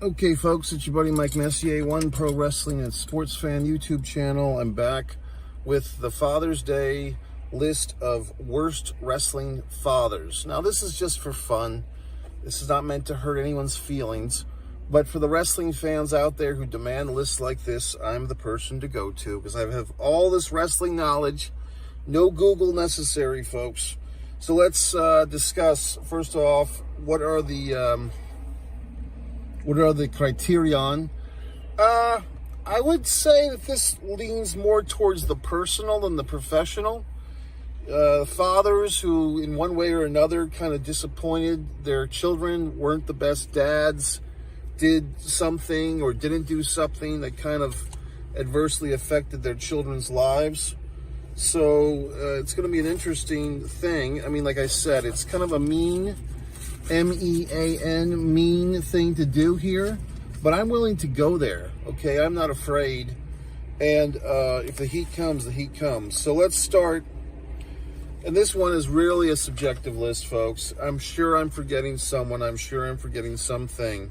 Okay, folks, it's your buddy Mike Messier, One Pro Wrestling and Sports Fan YouTube channel. I'm back with the Father's Day list of worst wrestling fathers. Now, this is just for fun. This is not meant to hurt anyone's feelings. But for the wrestling fans out there who demand lists like this, I'm the person to go to because I have all this wrestling knowledge. No Google necessary, folks. So let's discuss, first off, what are the criterion? I would say that this leans more towards the personal than the professional. Fathers who, in one way or another, kind of disappointed their children, weren't the best dads, did something or didn't do something that kind of adversely affected their children's lives. So it's going to be an interesting thing. I mean, like I said, it's kind of a mean, M-E-A-N, mean thing to do here, but I'm willing to go there, okay? I'm not afraid, and if the heat comes, the heat comes. So let's start, and this one is really a subjective list, folks. I'm sure I'm forgetting someone. I'm sure I'm forgetting something.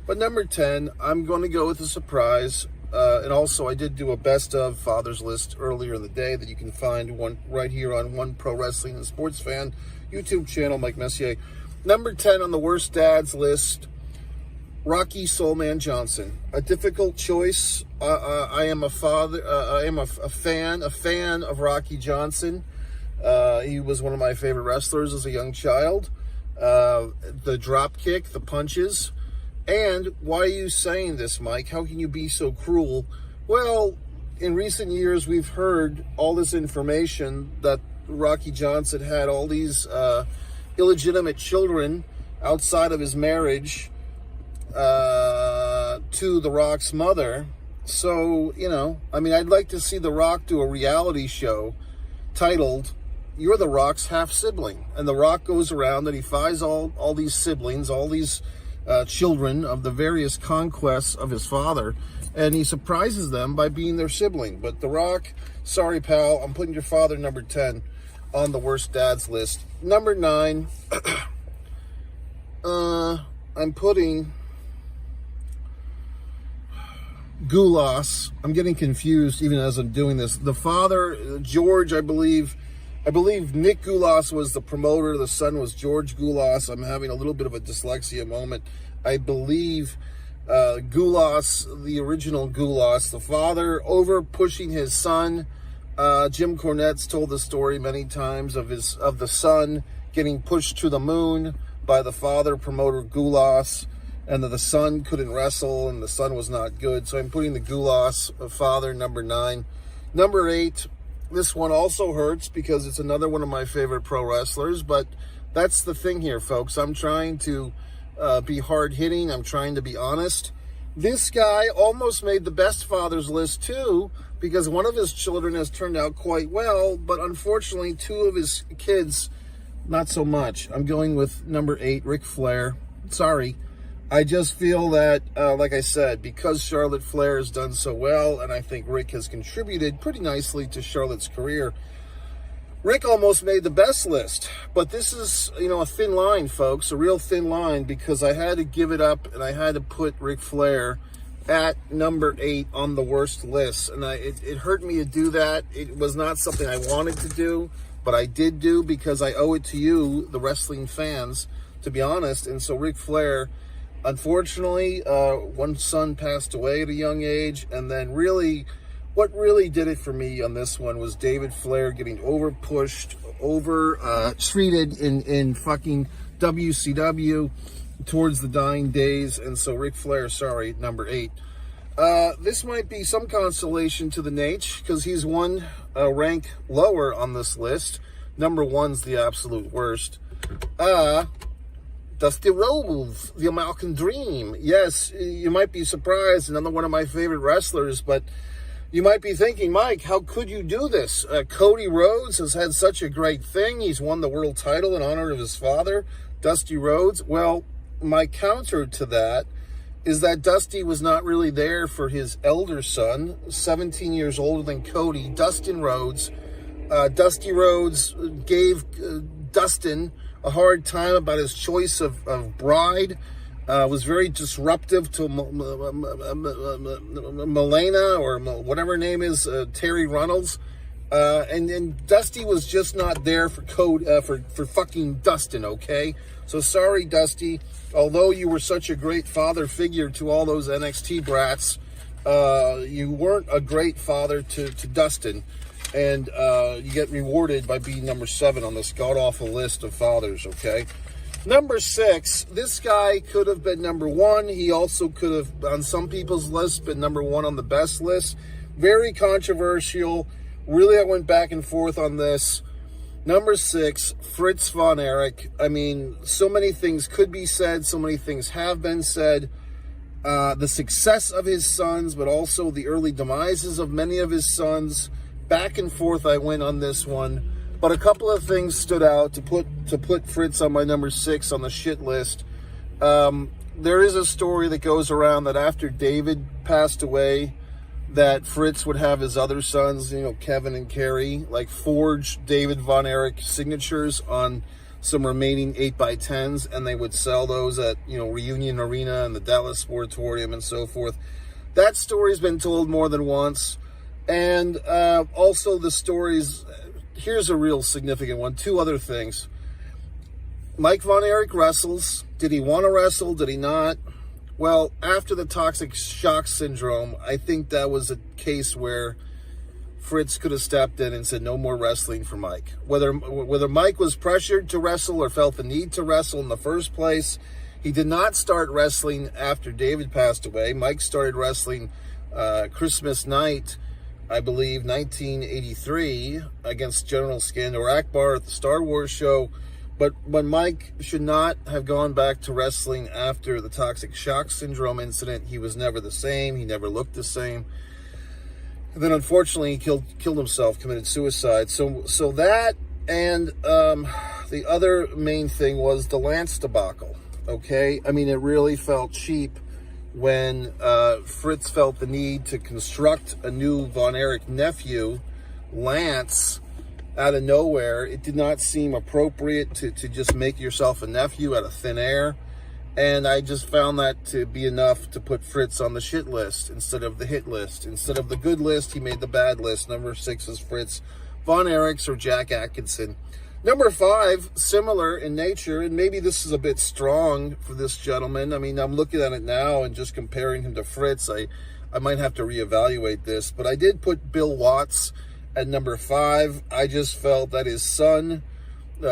But number 10, I'm going to go with a surprise, and also I did do a best of fathers list earlier in the day that you can find one right here on One Pro Wrestling and Sports Fan YouTube channel, Mike Messier. Number 10 on the worst dads list, Rocky Soulman Johnson. A difficult choice. I am a father. I am a fan of Rocky Johnson. He was one of my favorite wrestlers as a young child. The drop kick, the punches. And why are you saying this, Mike? How can you be so cruel? Well, in recent years, we've heard all this information that Rocky Johnson had all these illegitimate children outside of his marriage to The Rock's mother. So, you know, I mean, I'd like to see The Rock do a reality show titled, You're The Rock's Half-Sibling. And The Rock goes around and he finds all these siblings, all these children of the various conquests of his father, and he surprises them by being their sibling. But The Rock, sorry, pal, I'm putting your father number 10 on the worst dads list. Number 9, I'm putting Gulas. I'm getting confused even as I'm doing this. The father, George, I believe Nick Gulas was the promoter. The son was George Gulas. I'm having a little bit of a dyslexia moment. I believe Gulas, the original Gulas, the father, over pushing his son. Jim Cornette's told the story many times of the son getting pushed to the moon by the father, promoter Gulas, and that the son couldn't wrestle and the son was not good. So I'm putting the Gulas father, number 9. Number 8, this one also hurts because it's another one of my favorite pro wrestlers, but that's the thing here, folks. I'm trying to be hard-hitting. I'm trying to be honest. This guy almost made the best fathers list, too, because one of his children has turned out quite well, but unfortunately, 2 of his kids, not so much. I'm going with number 8, Ric Flair. Sorry. I just feel that, like I said, because Charlotte Flair has done so well, and I think Rick has contributed pretty nicely to Charlotte's career, Rick almost made the best list. But this is, you know, a thin line, folks, a real thin line, because I had to give it up, and I had to put Ric Flair at number 8 on the worst list. And it hurt me to do that. It was not something I wanted to do, but I did do because I owe it to you, the wrestling fans, to be honest. And so Ric Flair, unfortunately, one son passed away at a young age, and then what really did it for me on this one was David Flair getting over-pushed, treated in fucking WCW towards the dying days, and so Ric Flair, sorry, number 8. This might be some consolation to the Nate, because he's one rank lower on this list. Number 1's the absolute worst. Dusty Rhodes, the American Dream. Yes, you might be surprised, another one of my favorite wrestlers, but you might be thinking, Mike, how could you do this? Cody Rhodes has had such a great thing. He's won the world title in honor of his father, Dusty Rhodes. Well, my counter to that is that Dusty was not really there for his elder son, 17 years older than Cody, Dustin Rhodes. Dusty Rhodes gave Dustin a hard time about his choice of bride. Was very disruptive to Melena, or whatever her name is, Terry Runnels. And Dusty was just not there for fucking Dustin, okay? So sorry, Dusty. Although you were such a great father figure to all those NXT brats, you weren't a great father to Dustin. And you get rewarded by being number 7 on this god-awful list of fathers, okay? Number 6, this guy could have been number 1. He also could have, on some people's lists, been number 1 on the best list. Very controversial. Really, I went back and forth on this. Number 6, Fritz von Erich. I mean, so many things could be said. So many things have been said. The success of his sons, but also the early demises of many of his sons. Back and forth I went on this one. But a couple of things stood out to put Fritz on my number 6 on the shit list. There is a story that goes around that after David passed away, that Fritz would have his other sons, Kevin and Kerry, like forge David Von Erich signatures on some remaining 8x10s, and they would sell those at, Reunion Arena and the Dallas Sportatorium and so forth. That story's been told more than once. And also the stories, here's a real significant one. 2 other things. Mike Von Erich wrestles. Did he want to wrestle? Did he not? Well, after the toxic shock syndrome, I think that was a case where Fritz could have stepped in and said no more wrestling for Mike. Whether Mike was pressured to wrestle or felt the need to wrestle in the first place, he did not start wrestling after David passed away. Mike started wrestling Christmas night, I believe, 1983, against General Skandor Akbar at the Star Wars show. But when Mike should not have gone back to wrestling after the toxic shock syndrome incident, he was never the same. He never looked the same. And then, unfortunately, he killed himself, committed suicide. So that, and the other main thing was the Lance debacle. Okay, I mean, it really felt cheap when Fritz felt the need to construct a new Von Erich nephew, Lance, out of nowhere. It did not seem appropriate to just make yourself a nephew out of thin air. And I just found that to be enough to put Fritz on the shit list instead of the hit list. Instead of the good list, he made the bad list. Number 6 is Fritz Von Erich or Jack Atkinson. Number 5, similar in nature, and maybe this is a bit strong for this gentleman. I mean, I'm looking at it now and just comparing him to Fritz. I might have to reevaluate this, but I did put Bill Watts at number 5. I just felt that his son,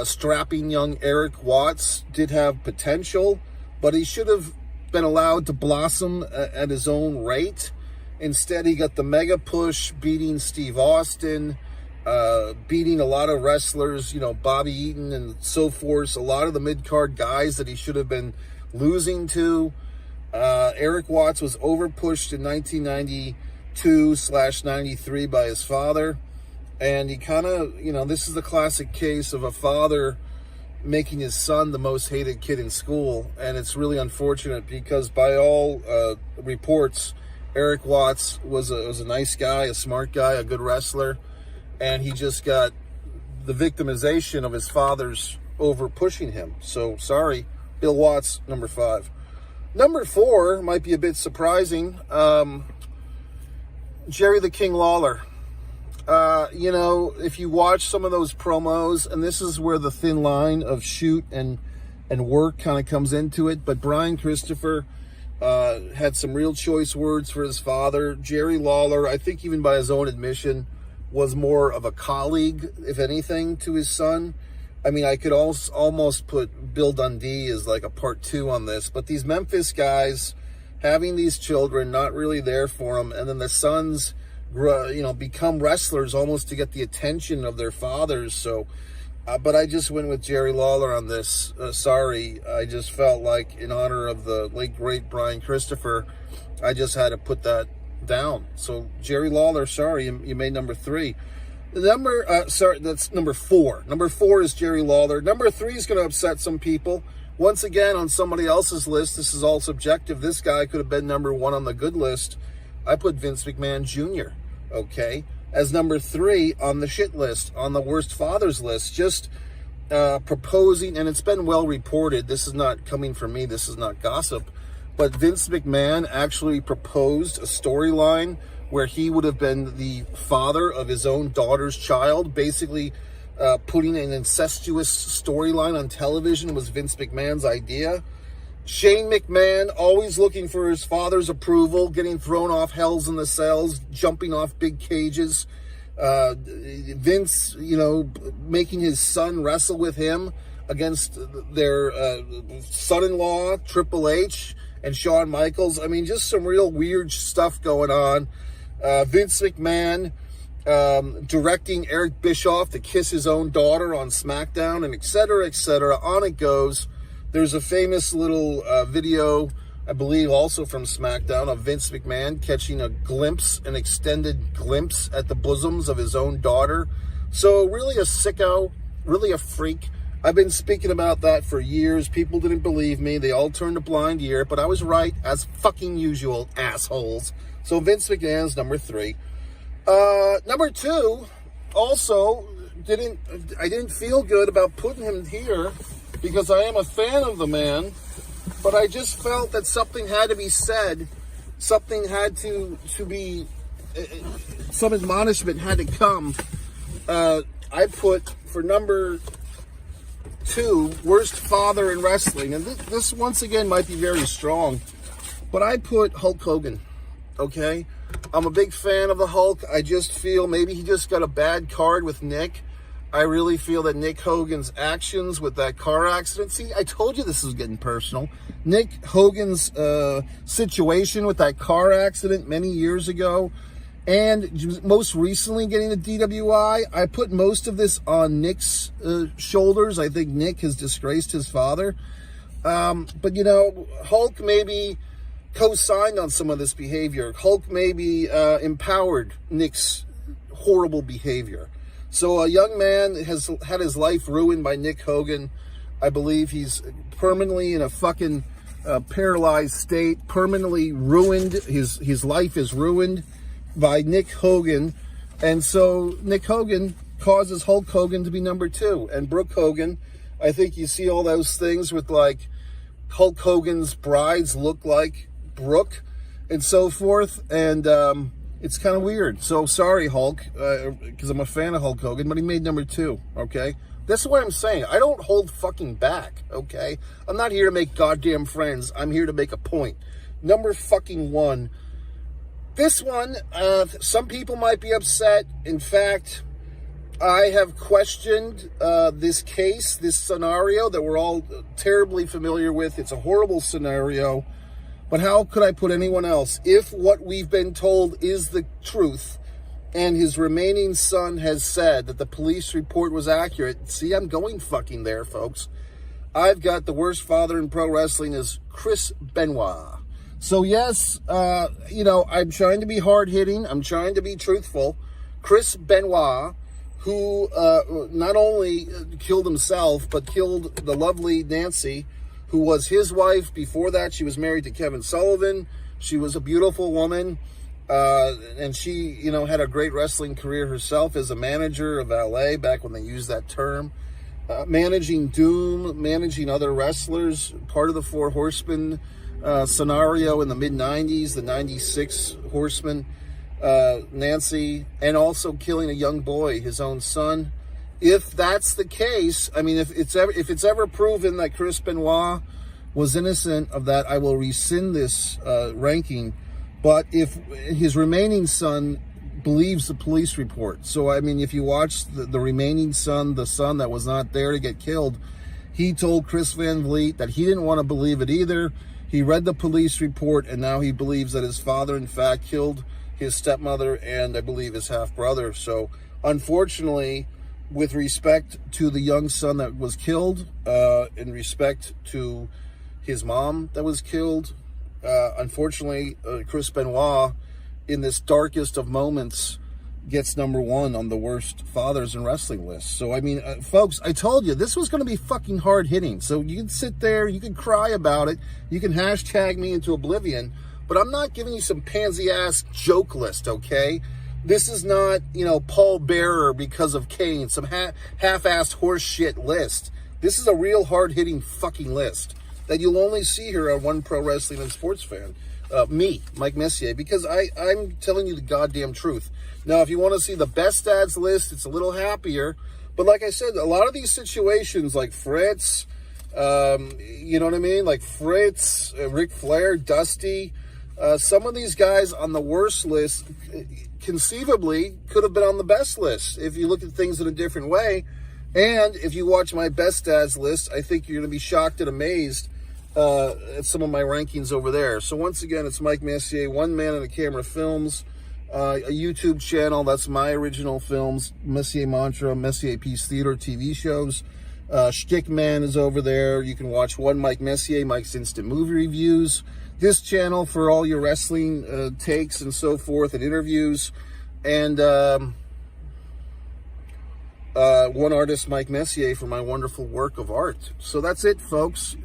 strapping young Eric Watts, did have potential, but he should have been allowed to blossom at his own rate. Instead, he got the mega push, beating Steve Austin, beating a lot of wrestlers, Bobby Eaton and so forth, a lot of the mid-card guys that he should have been losing to. Eric Watts was overpushed in 1992/93 by his father. And he kind of, this is the classic case of a father making his son the most hated kid in school. And it's really unfortunate because by all reports, Eric Watts was a nice guy, a smart guy, a good wrestler. And he just got the victimization of his father's over pushing him. So sorry, Bill Watts, number 5. Number 4 might be a bit surprising. Jerry the King Lawler. If you watch some of those promos, and this is where the thin line of shoot and work kind of comes into it, but Brian Christopher had some real choice words for his father. Jerry Lawler, I think even by his own admission, was more of a colleague, if anything, to his son. I mean, I could almost put Bill Dundee as like a part 2 on this, but these Memphis guys having these children, not really there for them, and then the sons become wrestlers almost to get the attention of their fathers. So, but I just went with Jerry Lawler on this. Sorry, I just felt like in honor of the late great Brian Christopher, I just had to put that down. So Jerry Lawler, sorry, you made number 3. That's number 4. Number 4 is Jerry Lawler. Number 3 is going to upset some people. Once again, on somebody else's list, this is all subjective. This guy could have been number 1 on the good list. I put Vince McMahon Jr., okay, as number 3 on the shit list, on the worst fathers list. Just proposing, and it's been well reported, this is not coming from me, this is not gossip, but Vince McMahon actually proposed a storyline where he would have been the father of his own daughter's child. Basically, putting an incestuous storyline on television was Vince McMahon's idea. Shane McMahon, always looking for his father's approval, getting thrown off Hells in the Cells, jumping off big cages. Vince, making his son wrestle with him against their son-in-law, Triple H, and Shawn Michaels. I mean, just some real weird stuff going on. Vince McMahon directing Eric Bischoff to kiss his own daughter on SmackDown, and et cetera, et cetera. On it goes. There's a famous little video, I believe also from SmackDown, of Vince McMahon catching an extended glimpse at the bosoms of his own daughter. So really a sicko, really a freak. I've been speaking about that for years. People didn't believe me. They all turned a blind ear, but I was right, as fucking usual, assholes. So Vince McMahon's number 3. Number 2, also, I didn't feel good about putting him here because I am a fan of the man, but I just felt that something had to be said. Something had to be, some admonishment had to come. I put, for number 2, worst father in wrestling, and this once again might be very strong, but I put Hulk Hogan. Okay, I'm a big fan of the Hulk. I just feel maybe he just got a bad card with Nick. I really feel that Nick Hogan's actions with that car accident. See, I told you this was getting personal. Nick Hogan's situation with that car accident many years ago, and most recently getting a DWI. I put most of this on Nick's shoulders. I think Nick has disgraced his father. But, Hulk maybe co-signed on some of this behavior. Hulk maybe empowered Nick's horrible behavior. So a young man has had his life ruined by Nick Hogan. I believe he's permanently in a fucking paralyzed state, permanently ruined. His life is ruined by Nick Hogan. And so Nick Hogan causes Hulk Hogan to be number 2. And Brooke Hogan, I think you see all those things with like Hulk Hogan's brides look like Brooke and so forth. And it's kind of weird. So sorry, Hulk, because I'm a fan of Hulk Hogan, but he made number 2, okay? That's what I'm saying. I don't hold fucking back, okay? I'm not here to make goddamn friends. I'm here to make a point. Number fucking 1. This one, some people might be upset. In fact, I have questioned this case, this scenario that we're all terribly familiar with. It's a horrible scenario. But how could I put anyone else? If what we've been told is the truth, and his remaining son has said that the police report was accurate, see, I'm going fucking there, folks. I've got the worst father in pro wrestling is Chris Benoit. So yes, I'm trying to be hard-hitting. I'm trying to be truthful. Chris Benoit, who not only killed himself, but killed the lovely Nancy, who was his wife. Before that, she was married to Kevin Sullivan. She was a beautiful woman, and she, had a great wrestling career herself as a manager of LA back when they used that term. Managing Doom, managing other wrestlers, part of the Four Horsemen scenario in the mid-90s, the 96 Horsemen, Nancy, and also killing a young boy, his own son. If that's the case, I mean, if it's ever proven that Chris Benoit was innocent of that, I will rescind this ranking. But if his remaining son believes the police report, so I mean, if you watch the remaining son, the son that was not there to get killed, he told Chris Van Vliet that he didn't want to believe it either. He read the police report, and now he believes that his father, in fact, killed his stepmother and I believe his half-brother. So, unfortunately, with respect to the young son that was killed, in respect to his mom that was killed, unfortunately, Chris Benoit, in this darkest of moments, gets number 1 on the worst fathers in wrestling list. So, I mean, folks, I told you, this was going to be fucking hard-hitting. So you can sit there, you can cry about it, you can hashtag me into oblivion, but I'm not giving you some pansy-ass joke list, okay? This is not, Paul Bearer because of Kane, some half-assed horse shit list. This is a real hard-hitting fucking list that you'll only see here on One Pro Wrestling and Sports Fan. Me, Mike Messier, because I'm telling you the goddamn truth. Now, if you want to see the best dads list, it's a little happier. But like I said, a lot of these situations, like Fritz, you know what I mean? Like Fritz, Ric Flair, Dusty, some of these guys on the worst list conceivably could have been on the best list if you look at things in a different way. And if you watch my best dads list, I think you're going to be shocked and amazed at some of my rankings over there. So once again, it's Mike Messier, One Man and a Camera Films, a YouTube channel. That's my original films, Messier Mantra, Messier Peace Theater TV shows. Shtick Man is over there. You can watch One Mike Messier, Mike's Instant Movie Reviews. This channel for all your wrestling takes and so forth and interviews. And One Artist Mike Messier for my wonderful work of art. So that's it, folks.